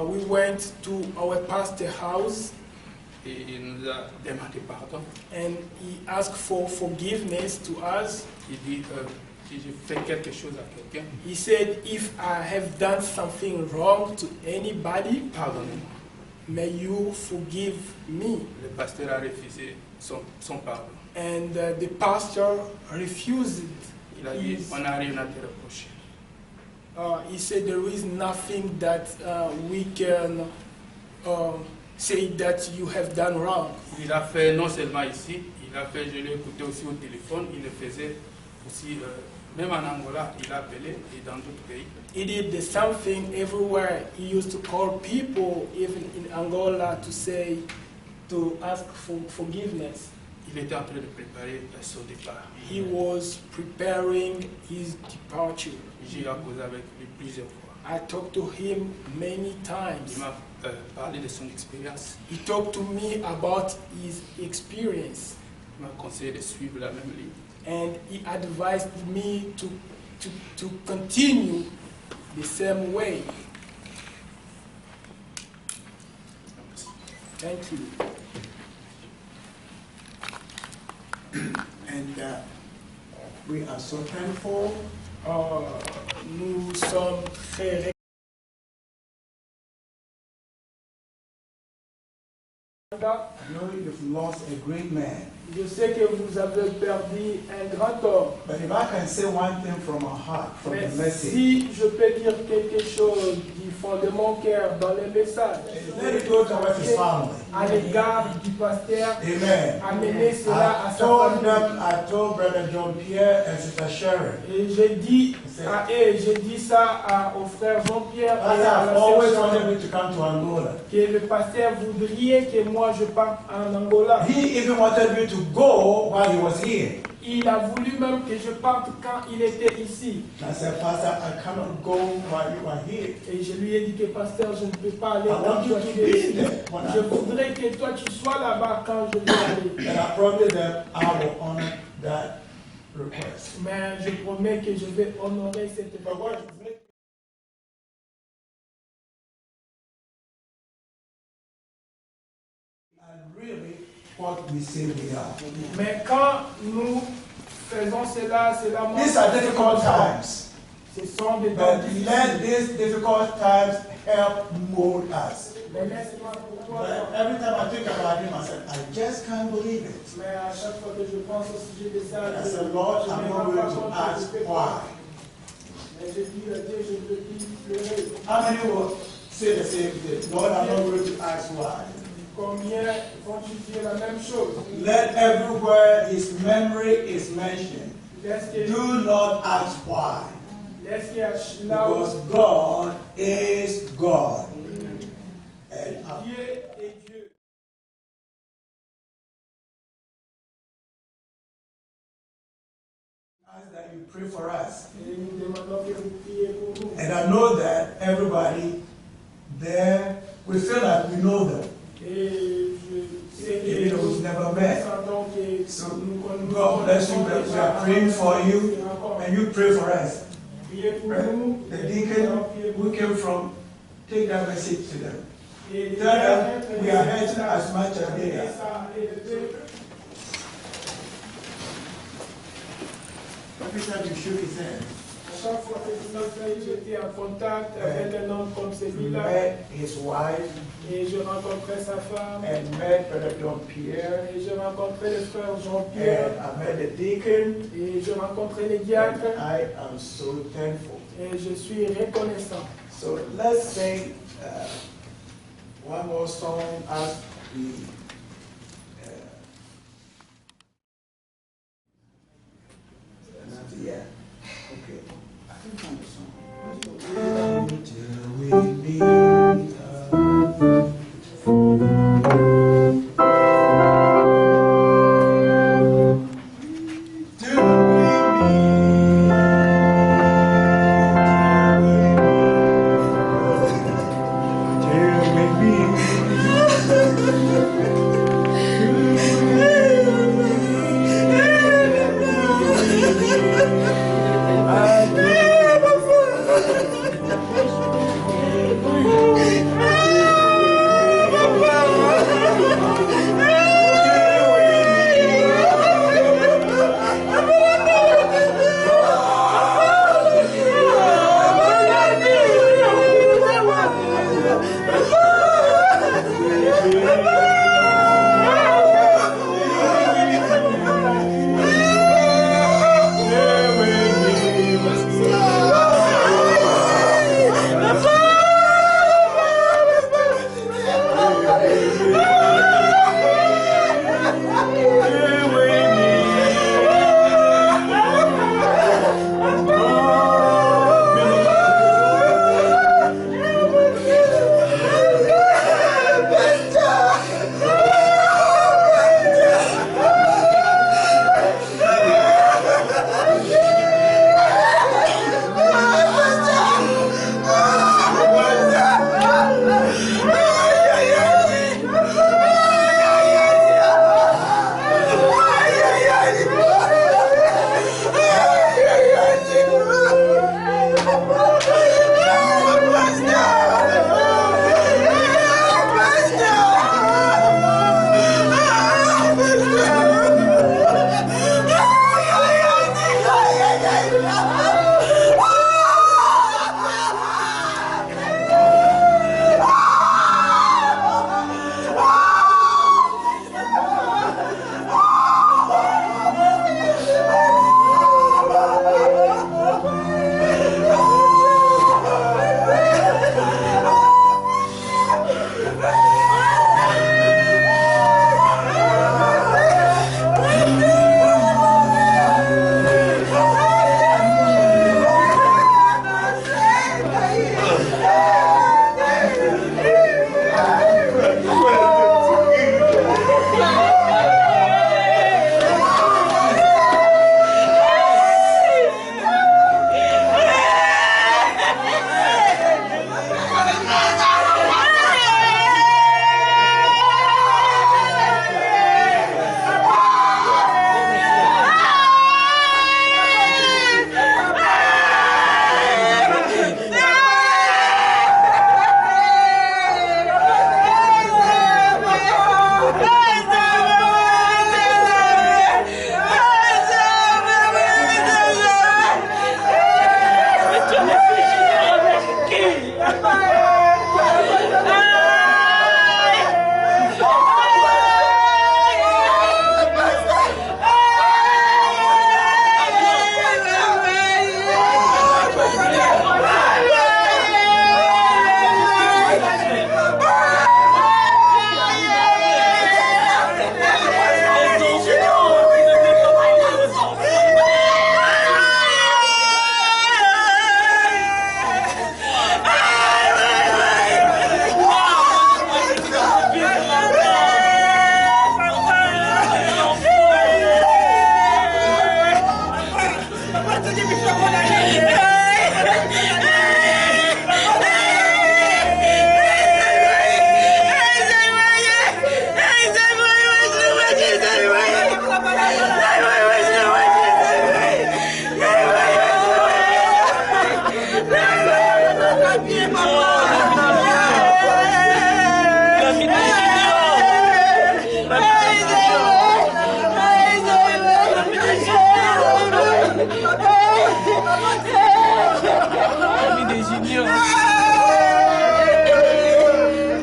C: we went to our pastor house
E: et il nous a demandé pardon.
C: and he asked for forgiveness to us.
E: Il dit, si je fais quelque chose à quelqu'un,
C: He said, if I have done something wrong to anybody,
E: pardonnez-moi.
C: may you forgive me.
E: Le pasteur a refusé son pardon.
C: And the pastor refused.
E: Il a dit, on n'a rien à te reprocher.
C: He said there is nothing that we can say that you have done wrong.
E: Il a fait non seulement ici, il a fait, je l'ai écouté aussi au téléphone, il le faisait aussi, même en Angola, il a appelé et dans d'autres pays.
C: He did the same thing everywhere. He used to call people, even in Angola, to ask for forgiveness.
E: Il était en train de préparer son départ.
C: He was preparing his departure.
E: J'ai causé avec lui plusieurs fois.
C: I talked to him many
E: Il
C: times.
E: m'a parlé de son expérience.
C: He talked to me about his experience,
E: Il m'a conseillé de suivre la même ligne.
C: and he advised me to continue the same way. Thank you.
D: And we are so thankful.
C: Nous sommes très
D: I know you've lost a great man.
C: Je sais que vous avez perdu un grand homme.
D: But if I can say one thing from our heart, from
C: Mais
D: the message,
C: si je peux dire quelque chose du fond de mon cœur dans le message,
D: let it go towards his family.
C: à l'égard du pasteur,
D: Amen.
C: amener cela à
D: I
C: sa
D: told
C: famille.
D: Brother John Pierre and Sister Sharon,
C: Et j'ai dit à eux, j'ai dit ça au frère Jean-Pierre et
D: Pastor,
C: à
D: I've
C: la
D: always
C: sœur
D: wanted
C: Sharon,
D: me to come to Angola.
C: que le pasteur voudrait que moi je parte en Angola.
D: He even wanted me to go while he was here.
C: Il a voulu même que je parte quand il était ici.
D: I said, Pastor, I cannot go while you are here.
C: Et je lui ai dit que pasteur, je ne peux pas aller
D: I
C: quand
D: want you
C: toi
D: to
C: tu es
D: be
C: ici.
D: there when I
C: Je
D: go.
C: voudrais que toi tu sois là-bas quand je vais aller.
D: And I promise that I will honor that request.
C: Mais je promets que je vais honorer cette parole.
D: And really, what we say we are.
C: Mais quand nous faisons cela, cela montre
D: These are difficult times.
C: Ce sont des temps
D: But
C: difficiles.
D: let these difficult times help mold us.
C: Mais laisse-moi pour toi.
D: But every time I think about him, I said, I just can't believe it.
C: Mais à chaque fois que je pense au sujet de ça,
D: I
C: je
D: said, Lord,
C: je
D: I'm
C: me
D: not
C: rends
D: going
C: pas
D: to
C: compte que
D: ask
C: je peux
D: why.
C: pas. Mais je dis à Dieu, je peux plus pleurer.
D: How many will say the same thing? Lord, I'm not going to ask why.
C: Combien vont-ils dire la même chose?
D: Let everywhere his memory is mentioned,
C: Laisse que
D: do not ask why.
C: laisse que là où
D: Because God is God. And
C: Dieu est Dieu.
D: ask that you pray for us.
C: Et nous demandons que vous priez pour nous.
D: And I know that everybody there, we feel like we know them.
C: Et je sais
D: Even
C: que
D: though we've never met.
C: sentons que
D: So
C: nous connaissons.
D: God bless you, but we are praying for you, and you pray for us.
C: Priez pour nous.
D: The deacon who came from, take that message to them.
C: Et
D: Tell them we are hurting as much as they are. Every time you shook his hand,
C: Chaque fois que j'étais en contact avec un homme comme celui-là,
D: met his wife,
C: et je rencontrais sa femme,
D: and met Brother John Pierre,
C: et je rencontrais le frère
D: and
C: Jean-Pierre,
D: I met the deacon,
C: et je rencontrais les
D: and
C: diacres,
D: I am so thankful.
C: et je suis reconnaissant.
D: So let's sing one more song as we yeah. Okay. I can find the song. Till we meet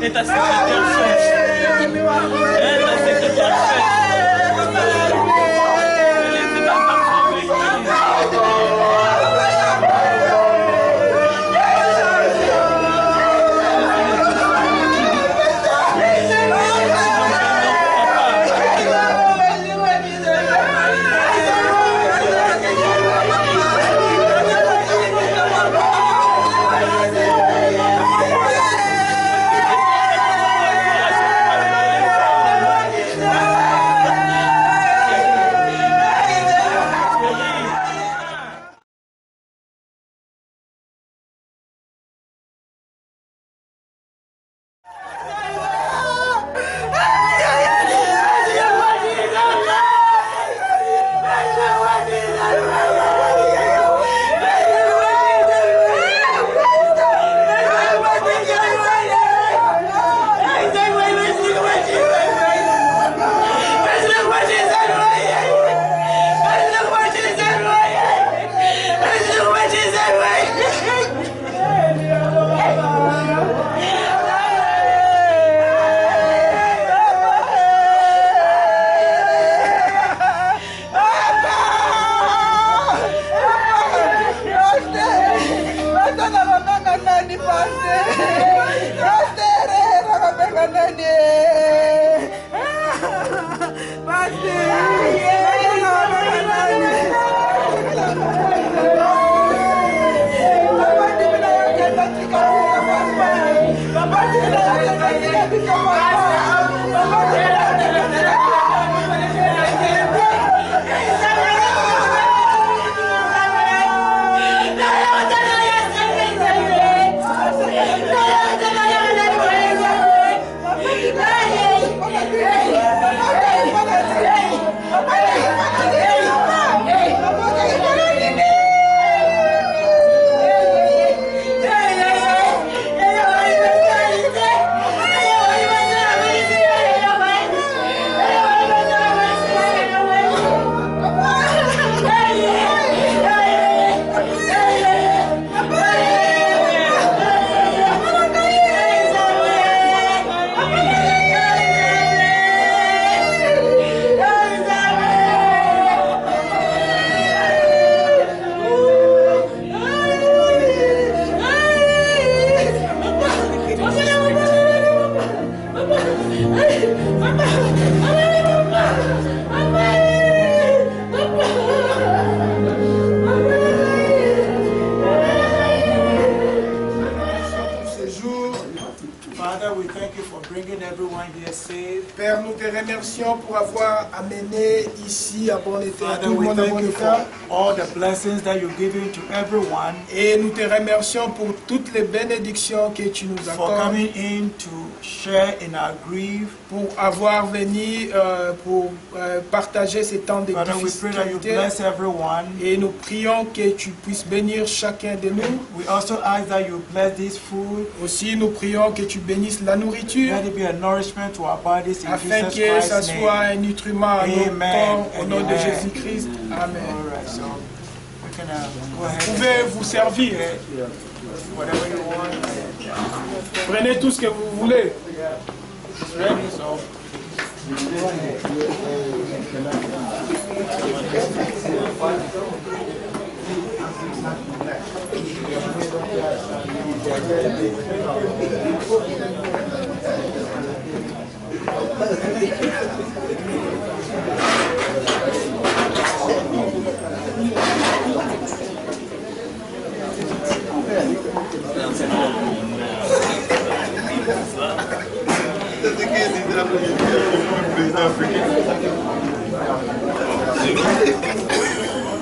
G: Et ta secrétaire chef. Et ta secrétaire chef.
C: Père, nous te remercions pour avoir amené ici à bon état tout le
D: we
C: monde à bon
D: thank you
C: état.
D: for all the blessings that you're giving to everyone,
C: Et nous te remercions pour toutes les bénédictions que tu nous
D: for
C: accordes,
D: coming in to share in our grief.
C: pour avoir venu pour partager ces temps de
D: Father, we pray that you
C: difficulté.
D: bless everyone.
C: Et nous prions que tu puisses bénir chacun de nous.
D: We also ask that you bless this food.
C: Aussi, nous prions que tu bénisses la nourriture,
D: Let it be a nourishment to our bodies in
C: afin
D: Jesus
C: que ça
D: Christ's
C: soit
D: name.
C: un nutriment à nos
D: Amen.
C: corps, au nom de
D: Amen.
C: Jésus-Christ. Amen.
D: All right, so we can go ahead.
C: Vous pouvez vous servir.
D: Whatever you want.
C: Prenez tout ce que vous voulez.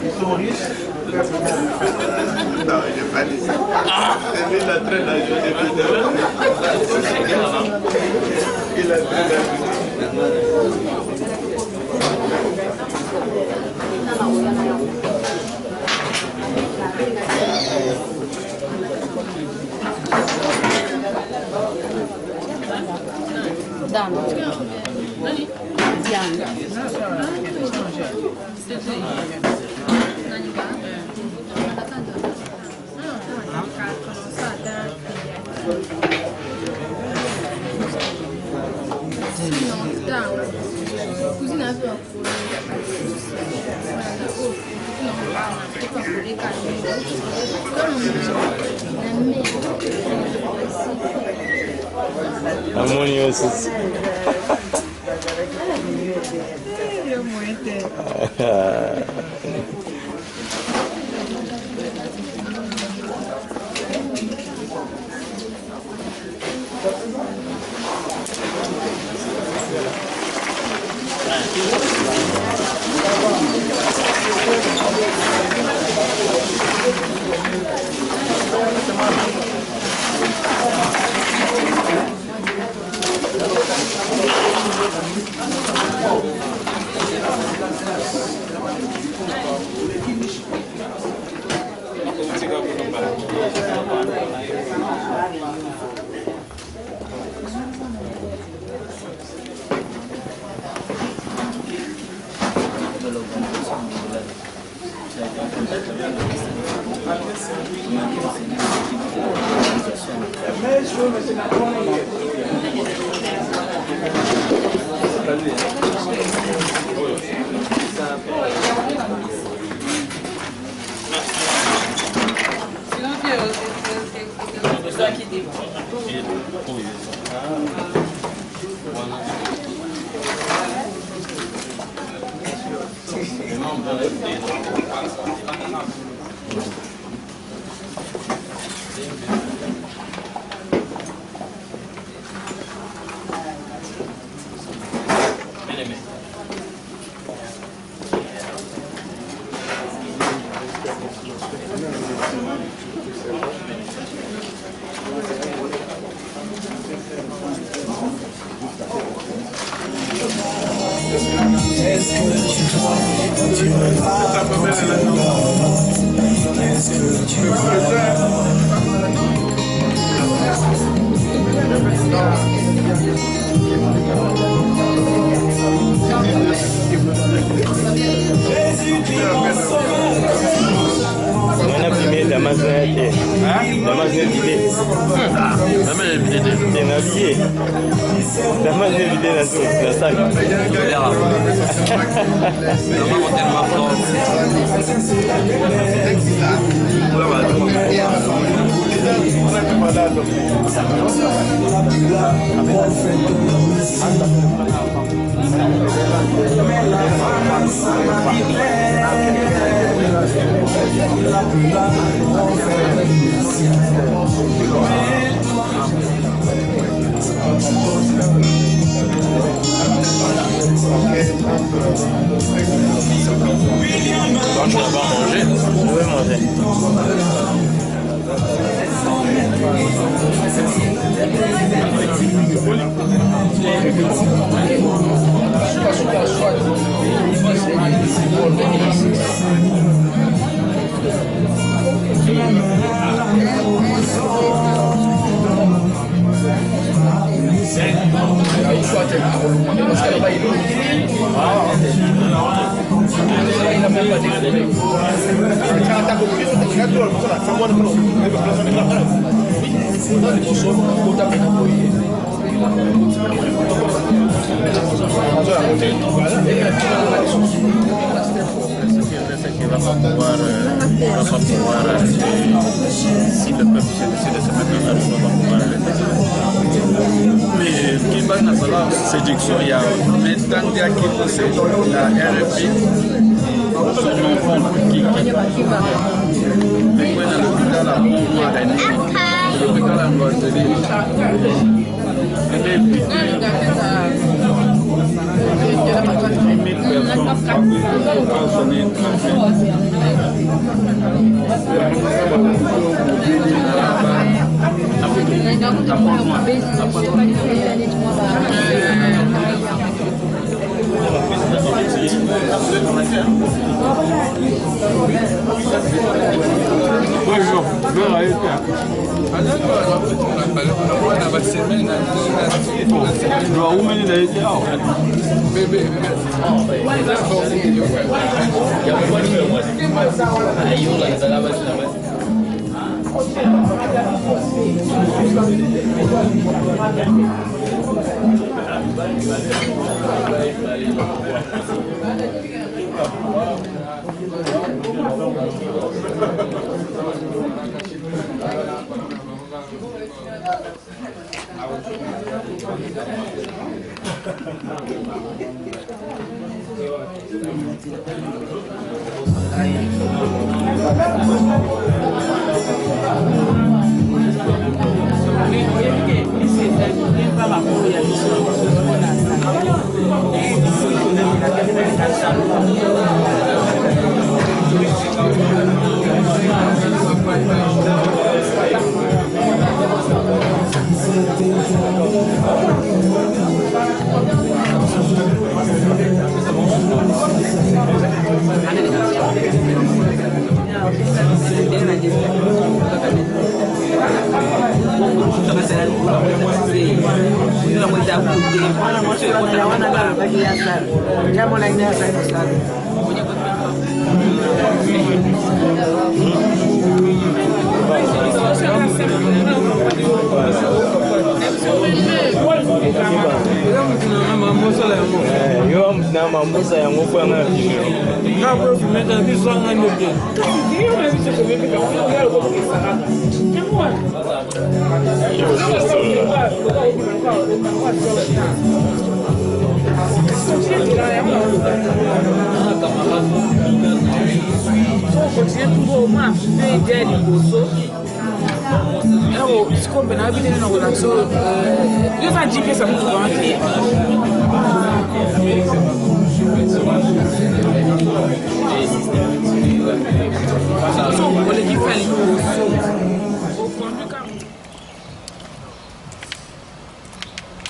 H: Ils sont riches. Non, j'ai pas dit ça. C'est lui la traîne à jouer. Il a traîné
A: Harmoniosos.
E: Si le peuple se décide de se mettre en arrêt, on va pouvoir arrêter. Mais qui va dans la séduction, il y a maintenant qu'il y a qui possède la RFP, son enfant qui mais quand l'hôpital a bon arrêté, l'hôpital a bon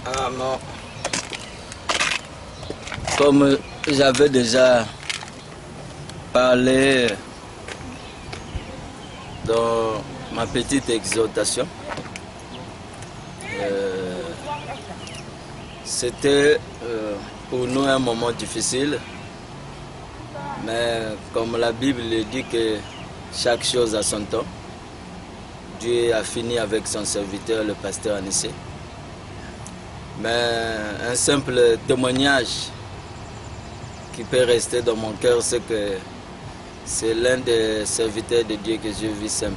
I: Ah non. Comme j'avais déjà parlé dans ma petite exhortation, c'était pour nous un moment difficile, mais comme la Bible dit que chaque chose a son temps, Dieu a fini avec son serviteur, le pasteur Anissé. Mais un simple témoignage qui peut rester dans mon cœur, c'est que c'est l'un des serviteurs de Dieu que je vis simple.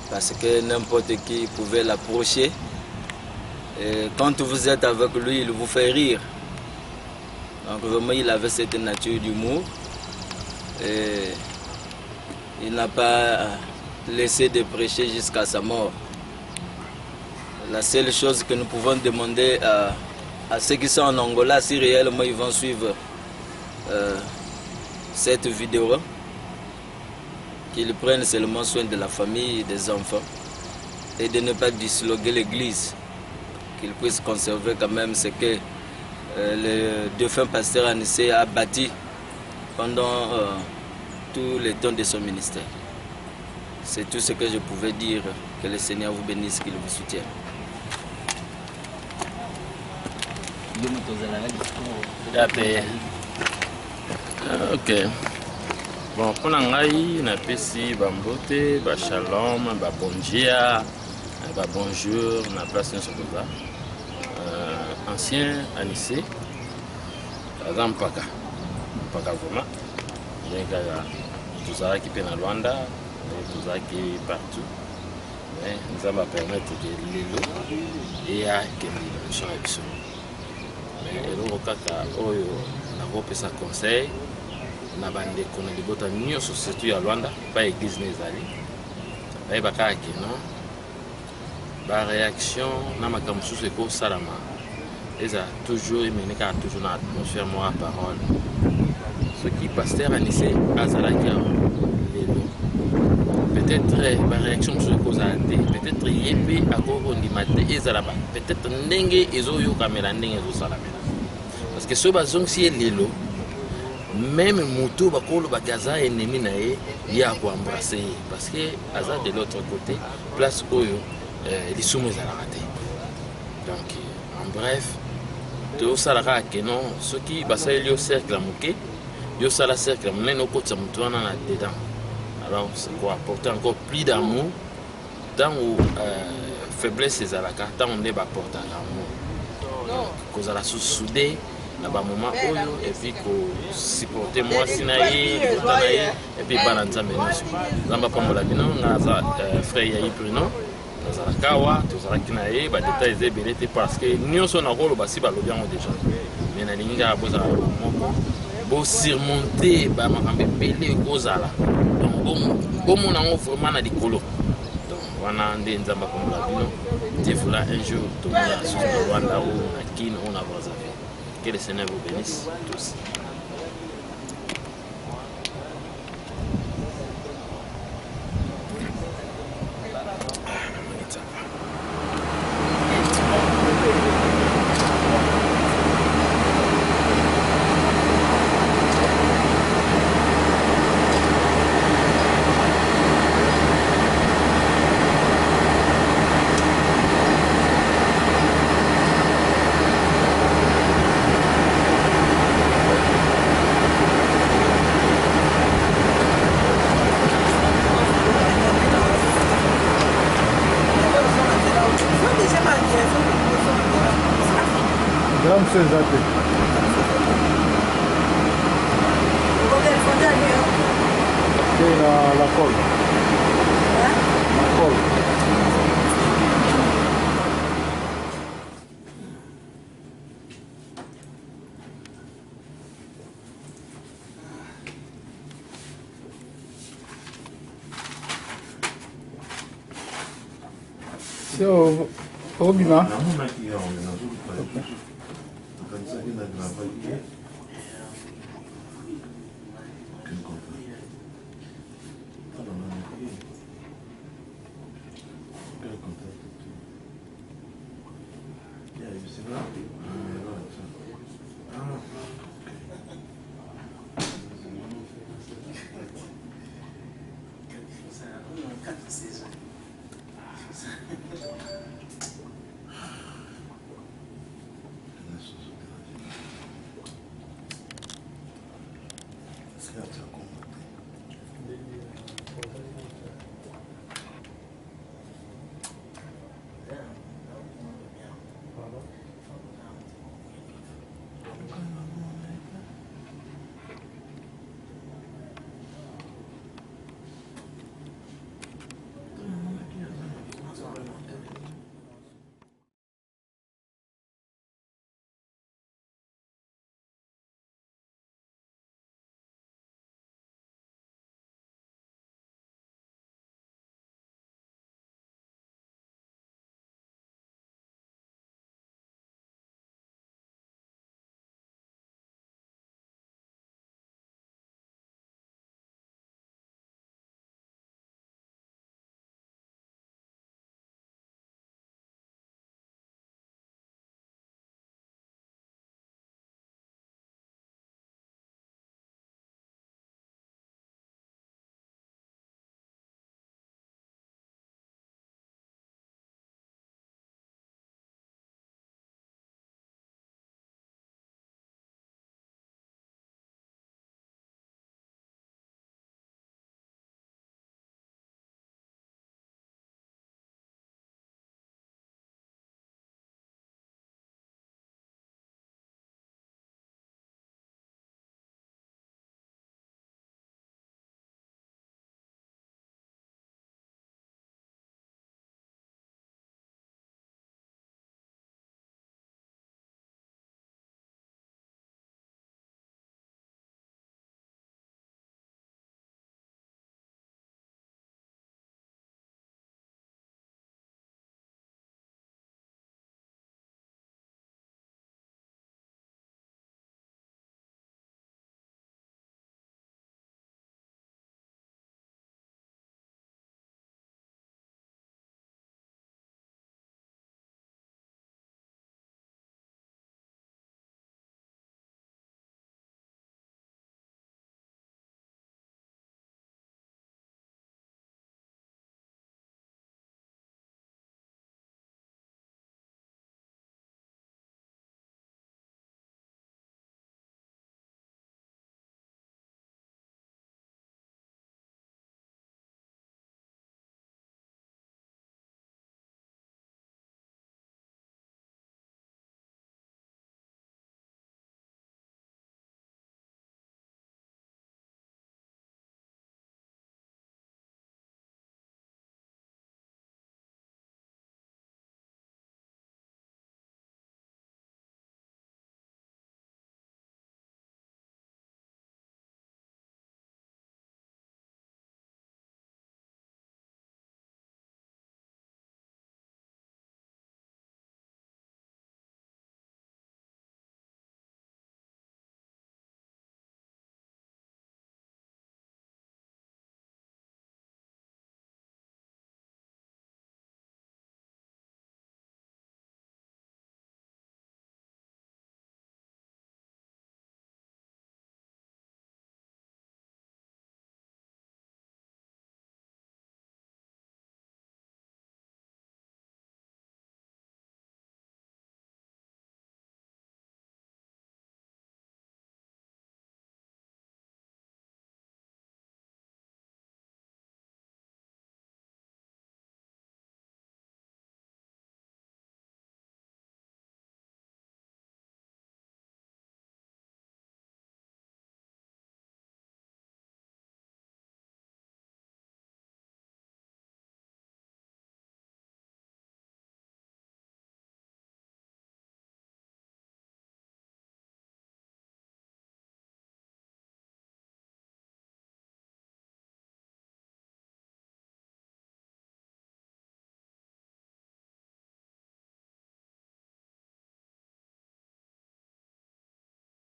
I: Parce que n'importe qui pouvait l'approcher. Et quand vous êtes avec lui, il vous fait rire. Donc vraiment, il avait cette nature d'humour. Et il n'a pas laissé de prêcher jusqu'à sa mort. La seule chose que nous pouvons demander à ceux qui sont en Angola, si réellement ils vont suivre cette vidéo, qu'ils prennent seulement soin de la famille et des enfants et de ne pas disloquer l'église, qu'ils puissent conserver quand même ce que le défunt pasteur Anissé a bâti pendant tout le temps de son ministère. C'est tout ce que je pouvais dire. Que le Seigneur vous bénisse, qu'il vous soutienne.
J: Ok. Bon, pour ngai na pesi bambote, ba shalom, ba bonjia. bonjour, na place de Sokoza. Ancien Anissé, Azam Paka Voma. Tout ça qui est en Rwanda, tout ça qui est partout. Mais nous allons permettre que l'île et à que nous soyons. Mais le Rokaka, on a fait ça conseil. On a bandé qu'on a des botaniques, surtout à Rwanda, pas l'église Nézali. Ça va pas non. La réaction, na makamusu c'est pour Salama. Ils ont toujours mené car toujours dans l'atmosphère moi parole. Ce qui pasteur Anissé Azalaki peut-être la réaction sur cause a été peut-être yépi à cause de maté Ezalaba peut-être n'engue ezoyo kamera n'engue ezo salamela parce que ce bazong si est lelo même moto bakolo bakaza ennemi nae ya ko embrasser parce que aza de l'autre côté place oyo les soumous à la raté donc en bref tout ça la que non ce qui basa il au cercle à moquer yo ça la cercle mais non côté mutuana là dedans alors c'est quoi apporter encore plus d'amour dans où faiblesse c'est à la carte on est apporter l'amour cause à la soudé na ba moment oyo et puis ko supporter moi sinaï et puis balanza menos zamba pamola bino ngaza frère yayi prénom za kawa to za kinaye ba détails ebelete parce que nyonso na rolo basi ba lobiango déjà mais na linga boza moko bo surmonter ba makambe belé kozala donc bon mon ango vraiment na likolo donc wana ndé nzamba pamola bino Dieu voula un jour to la sur le Rwanda ou na kin on a vos affaires. Que le Seigneur vous bénisse tous.
E: So, Obima.